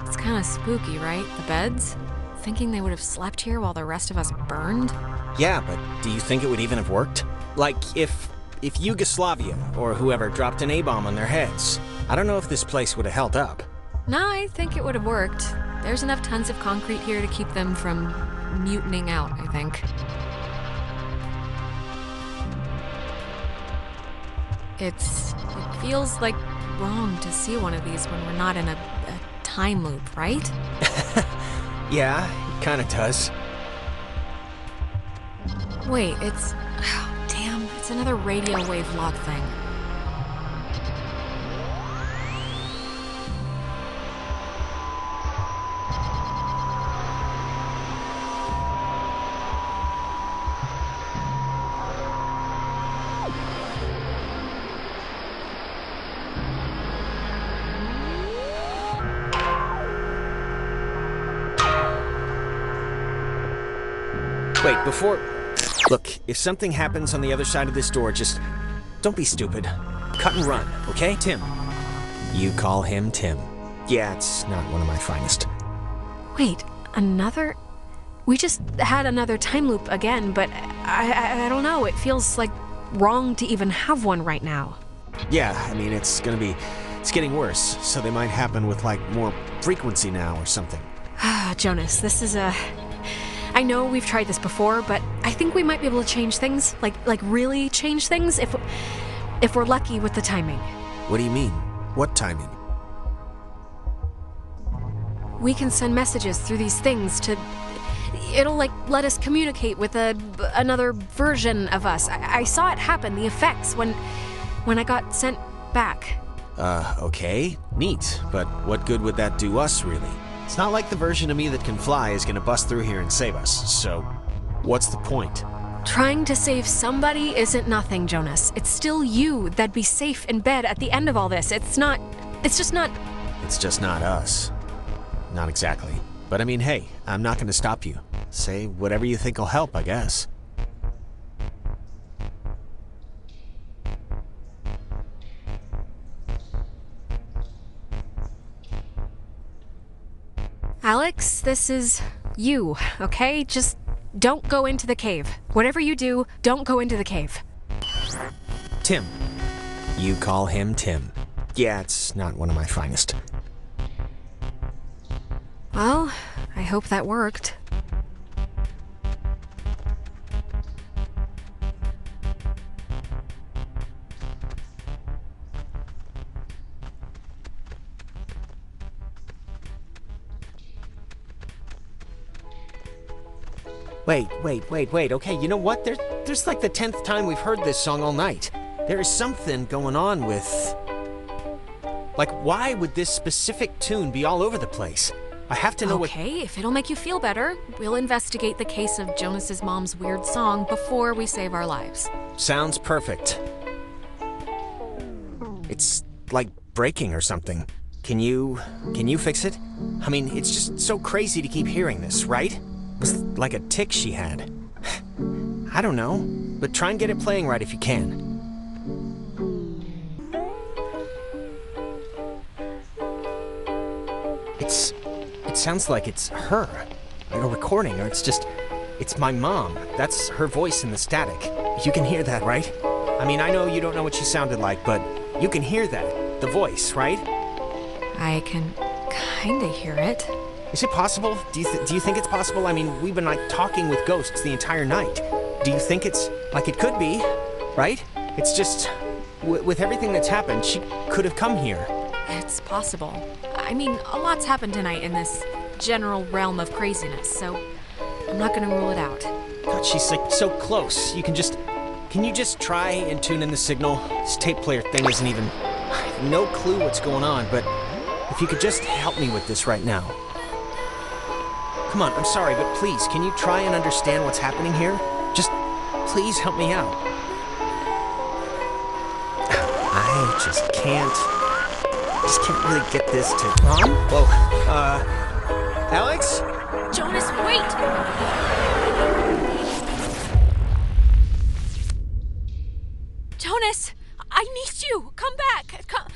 It's kind of spooky, right? The beds? Thinking they would have slept here while the rest of us burned? Yeah, but do you think it would even have worked? Like, if Yugoslavia or whoever dropped an A-bomb on their heads, I don't know if this place would have held up. No, I think it would have worked. There's enough tons of concrete here to keep them from mutinying out, I think. It feels like wrong to see one of these when we're not in a time loop, right? Yeah, it kinda does. Wait, oh, damn, it's another radio wave log thing. Wait, before... Look, if something happens on the other side of this door, just... don't be stupid. Cut and run, okay, Tim? You call him Tim. Yeah, it's not one of my finest. Wait, another... We just had another time loop again, but I don't know, it feels like wrong to even have one right now. Yeah, I mean, it's getting worse, so they might happen with, like, more frequency now or something. Jonas, this is I know we've tried this before, but I think we might be able to change things, like really change things if we're lucky with the timing. What do you mean? What timing? We can send messages through these things to... It'll, like, let us communicate with another version of us. I saw it happen, the effects, when I got sent back. Okay. Neat. But what good would that do us, really? It's not like the version of me that can fly is gonna bust through here and save us, so what's the point? Trying to save somebody isn't nothing, Jonas. It's still you that'd be safe in bed at the end of all this. It's just not... It's just not us. Not exactly. But I mean, hey, I'm not gonna stop you. Say whatever you think will help, I guess. Alex, this is you, okay? Just don't go into the cave. Whatever you do, don't go into the cave. Tim. You call him Tim. Yeah, it's not one of my finest. Well, I hope that worked. Wait. Okay, you know what? There's like the 10th time we've heard this song all night. There is something going on with... Like, why would this specific tune be all over the place? I have to know Okay, if it'll make you feel better, we'll investigate the case of Jonas's mom's weird song before we save our lives. Sounds perfect. It's like breaking or something. Can you fix it? I mean, it's just so crazy to keep hearing this, right? It was like a tick she had. I don't know, but try and get it playing right if you can. It sounds like it's her, like a recording, or it's my mom. That's her voice in the static. You can hear that, right? I mean, I know you don't know what she sounded like, but you can hear that, the voice, right? I can kinda hear it. Is it possible? Do you think it's possible? I mean, we've been like talking with ghosts the entire night. Do you think it's like it could be, right? It's just with everything that's happened, she could have come here. It's possible. I mean, a lot's happened tonight in this general realm of craziness, so I'm not gonna rule it out. God, she's like so close. Can you just try and tune in the signal? This tape player thing isn't even... I have no clue what's going on, but if you could just help me with this right now. Come on, I'm sorry, but please, can you try and understand what's happening here? Just, please help me out. I just can't really get this to... Mom? Whoa, Alex? Jonas, wait! Jonas, I need you! Come back! Come...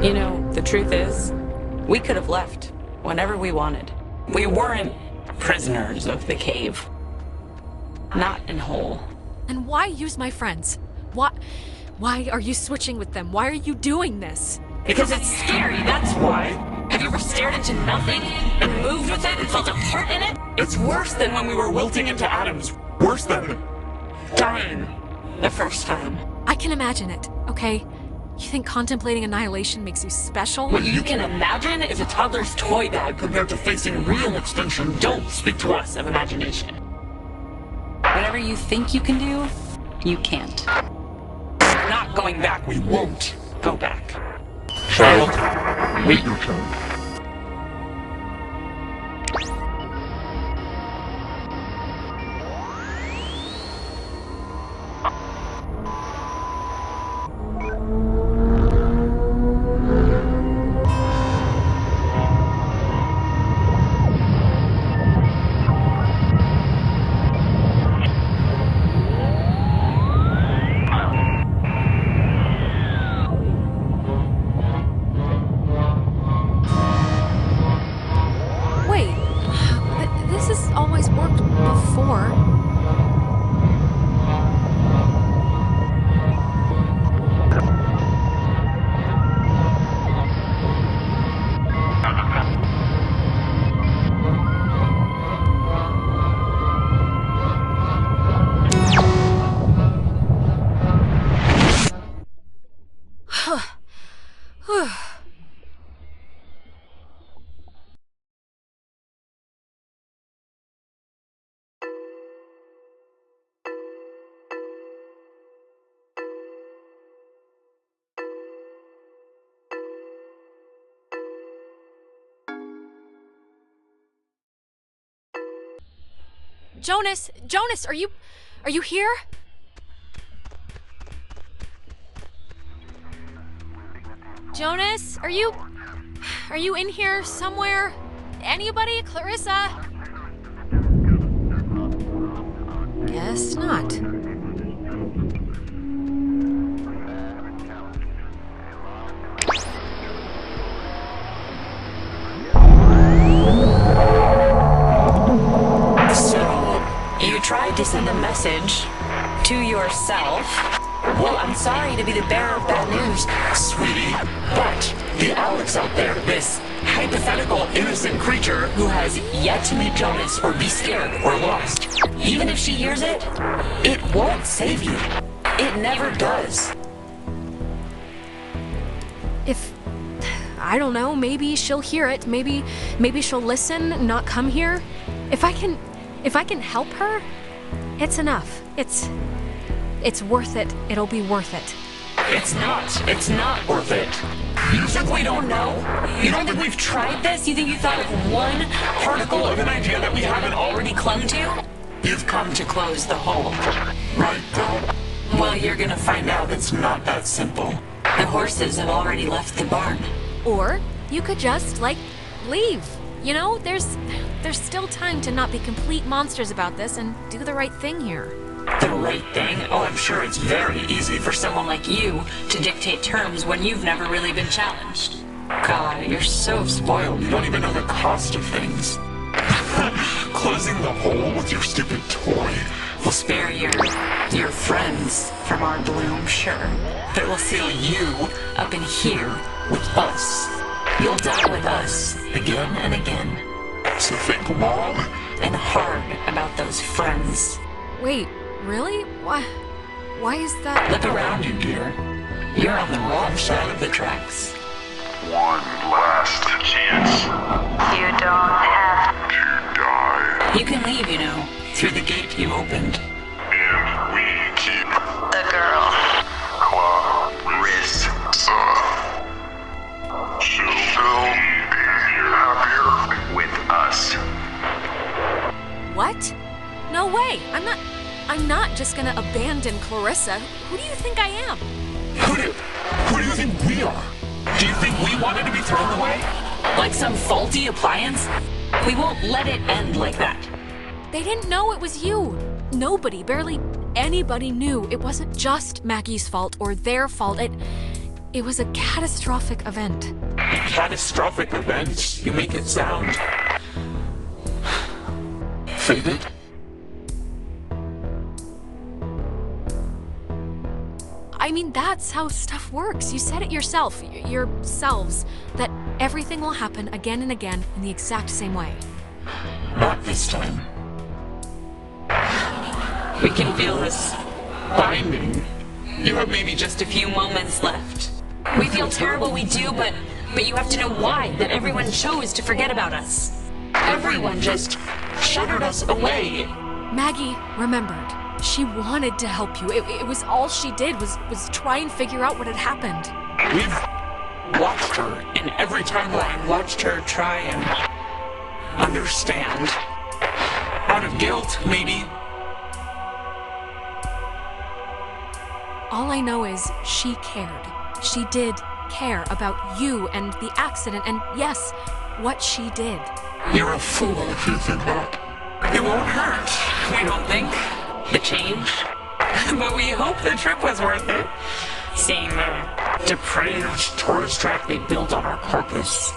You know, the truth is, we could have left whenever we wanted. We weren't prisoners of the cave. Not in whole. And why use my friends? Why are you switching with them? Why are you doing this? Because it's scary, that's why. Have you ever stared into nothing and moved with it and felt a part in it? It's worse than when we were wilting into atoms. Worse than dying the first time. I can imagine it, okay? You think contemplating annihilation makes you special? What you can imagine is a toddler's toy bag compared to facing real extinction. Don't speak to us of imagination. Whatever you think you can do, you can't. We're not going back. We won't go back. Child, wait your turn. Always worked before. Jonas, are you here? Jonas, are you in here somewhere? Anybody? Clarissa? Guess not. You tried to send a message to yourself. Well, I'm sorry to be the bearer of bad news, sweetie, but the Alex out there, this hypothetical innocent creature who has yet to meet Jonas or be scared or lost, even if she hears it, it won't save you. It never does. I don't know, maybe she'll hear it, maybe she'll listen, not come here. If I can help her, it's enough. It's worth it. It'll be worth it. It's not worth it. You think we don't know? You don't think we've tried this? You think you thought of one particle of an idea that we haven't already clung to? You've come to close the hole. Right, girl? Well, you're gonna find out it's not that simple. The horses have already left the barn. Or you could just, leave. You know, there's still time to not be complete monsters about this and do the right thing here. The right thing? Oh, I'm sure it's very easy for someone like you to dictate terms when you've never really been challenged. God, you're so spoiled. You don't even know the cost of things. Closing the hole with your stupid toy will spare your friends from our bloom, sure. But it will seal you up in here with us. You'll die with us again and again. So think long and hard about those friends. Wait, really? Why is that? Look around you, dear. You're on the wrong side of the tracks. One last chance. You don't have To die. You can leave, you know, through the gate you opened. And we keep the girl. Clarissa. She'll be happier with us. What? No way. I'm not just gonna abandon Clarissa. Who do you think I am? Who do you think we are? Do you think we wanted to be thrown away? Like some faulty appliance? We won't let it end like that. They didn't know it was you. Nobody, barely anybody knew it wasn't just Maggie's fault or their fault. It was a catastrophic event. Catastrophic event? You make it sound... faded? I mean, that's how stuff works. You said it yourself, yourselves, that everything will happen again and again in the exact same way. Not this time. We can feel this binding. You have maybe just a few moments left. We feel terrible, we do, but you have to know why, that everyone chose to forget about us. Everyone just shuttered us away. Maggie remembered. She wanted to help you. It was all she did was try and figure out what had happened. We've watched her in every timeline, watched her try and understand. Out of guilt, maybe. All I know is she cared. She did care about you and the accident and, yes, what she did. You're a fool if you think that. It won't hurt, we don't think. The change. But we hope the trip was worth it. Seeing the depraved tourist track they built on our corpus.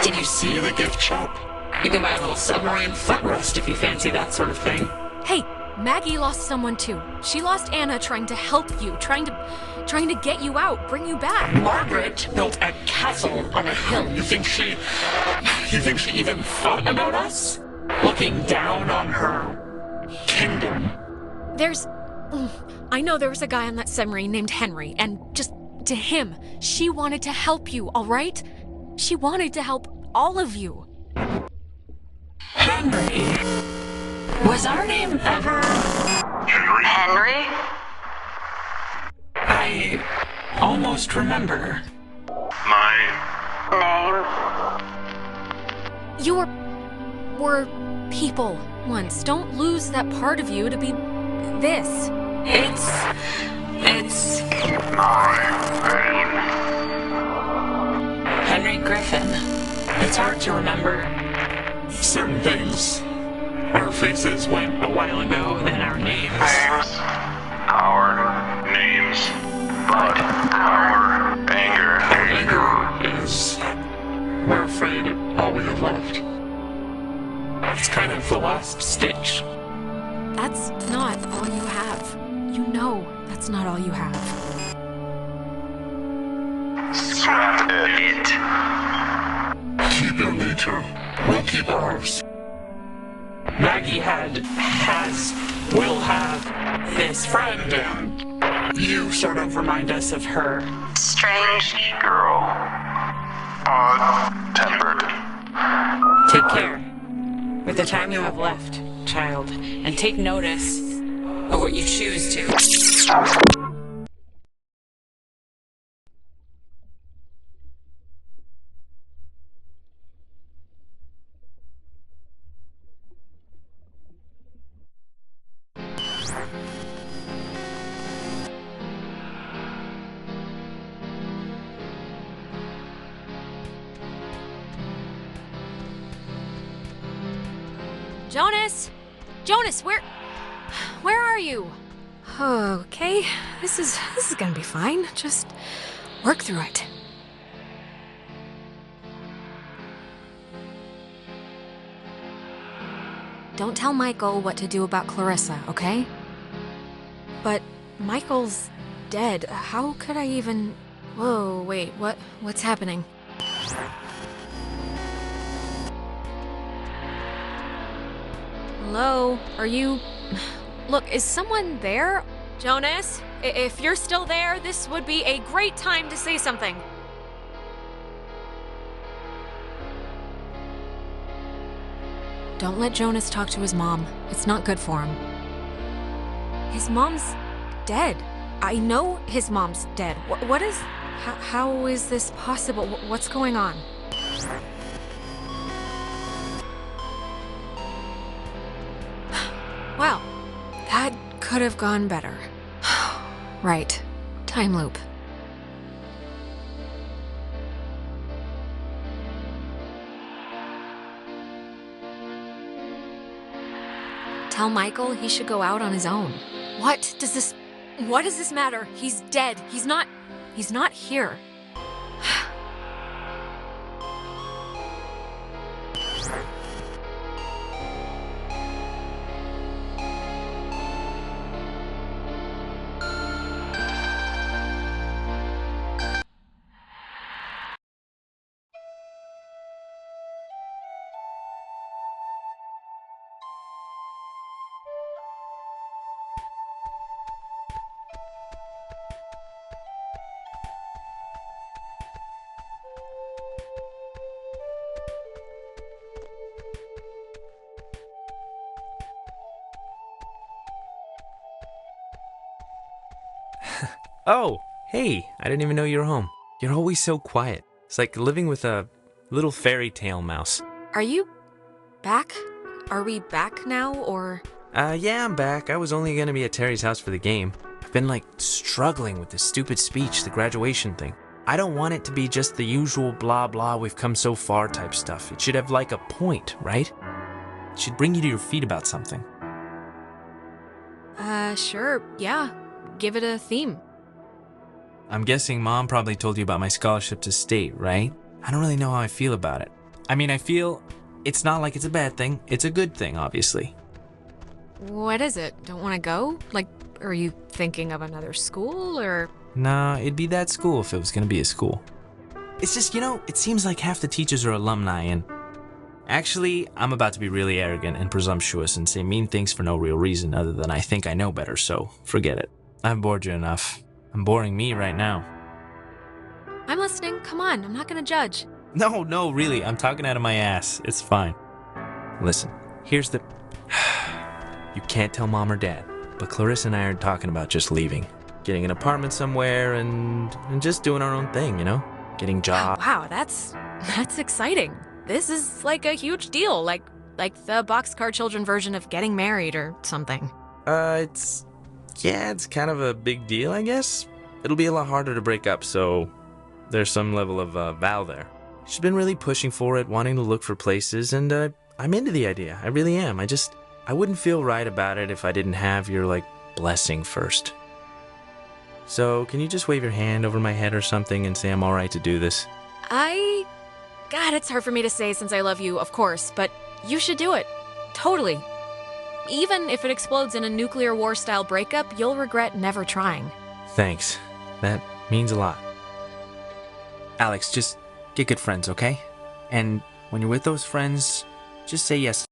Did you see the gift shop? You can buy a little submarine footrest if you fancy that sort of thing. Hey, Maggie lost someone too. She lost Anna trying to help you, trying to get you out, bring you back. Margaret built a castle on a hill. You think she even thought about us? Looking down on her kingdom. I know there was a guy on that submarine named Henry, and just to him, she wanted to help you, all right? She wanted to help all of you. Henry? Was our name ever... Henry? I almost remember. My Name? You were people once. Don't lose that part of you to be this. It's... my name. Henry Griffin. It's hard to remember certain things. Our faces went a while ago, then our names. Names. Our names. But our anger. Anger is, we're afraid, all we have left. It's kind of the last stitch. That's not all you have. You know that's not all you have. Scrap it. Keep your nature. We'll keep ours. Maggie has, will have this friend, and you sort of remind us of her. Strange. Girl. Odd-tempered. Take care with the time you have left, child, and take notice of what you choose to. Jonas! Jonas, where are you? Okay, this is gonna be fine. Just work through it. Don't tell Michael what to do about Clarissa, okay? But Michael's dead. How could I even... Whoa, wait, what's happening? Hello? Are you... Look, is someone there? Jonas, if you're still there, this would be a great time to say something. Don't let Jonas talk to his mom. It's not good for him. His mom's dead. I know his mom's dead. What is... How is this possible? What's going on? Wow, that could have gone better. Right. Time loop. Tell Michael he should go out on his own. What does this matter? He's dead. He's not here. Oh, hey, I didn't even know you were home. You're always so quiet. It's like living with a little fairy tale mouse. Are you back? Are we back now, or? Yeah, I'm back. I was only gonna be at Terry's house for the game. I've been like struggling with this stupid speech, the graduation thing. I don't want it to be just the usual blah blah we've come so far type stuff. It should have like a point, right? It should bring you to your feet about something. Sure, yeah. Give it a theme. I'm guessing Mom probably told you about my scholarship to state, right? I don't really know how I feel about it. I mean, I feel it's not like it's a bad thing. It's a good thing, obviously. What is it? Don't want to go? Like, are you thinking of another school, or? Nah, it'd be that school if it was gonna be a school. It's just, it seems like half the teachers are alumni and... Actually, I'm about to be really arrogant and presumptuous and say mean things for no real reason other than I think I know better, so forget it. I've bored you enough. I'm boring me right now. I'm listening. Come on, I'm not gonna judge. No, really, I'm talking out of my ass. It's fine. Listen, here's the... You can't tell Mom or Dad, but Clarissa and I are talking about just leaving. Getting an apartment somewhere and just doing our own thing, Getting jobs. Wow, that's exciting. This is like a huge deal, like the Boxcar Children version of getting married or something. It's kind of a big deal, I guess. It'll be a lot harder to break up, so there's some level of vow there. She's been really pushing for it, wanting to look for places, and I'm into the idea. I really am. I wouldn't feel right about it if I didn't have your, blessing first. So, can you just wave your hand over my head or something and say I'm alright to do this? God, it's hard for me to say since I love you, of course, but you should do it. Totally. Even if it explodes in a nuclear war-style breakup, you'll regret never trying. Thanks. That means a lot. Alex, just get good friends, okay? And when you're with those friends, just say yes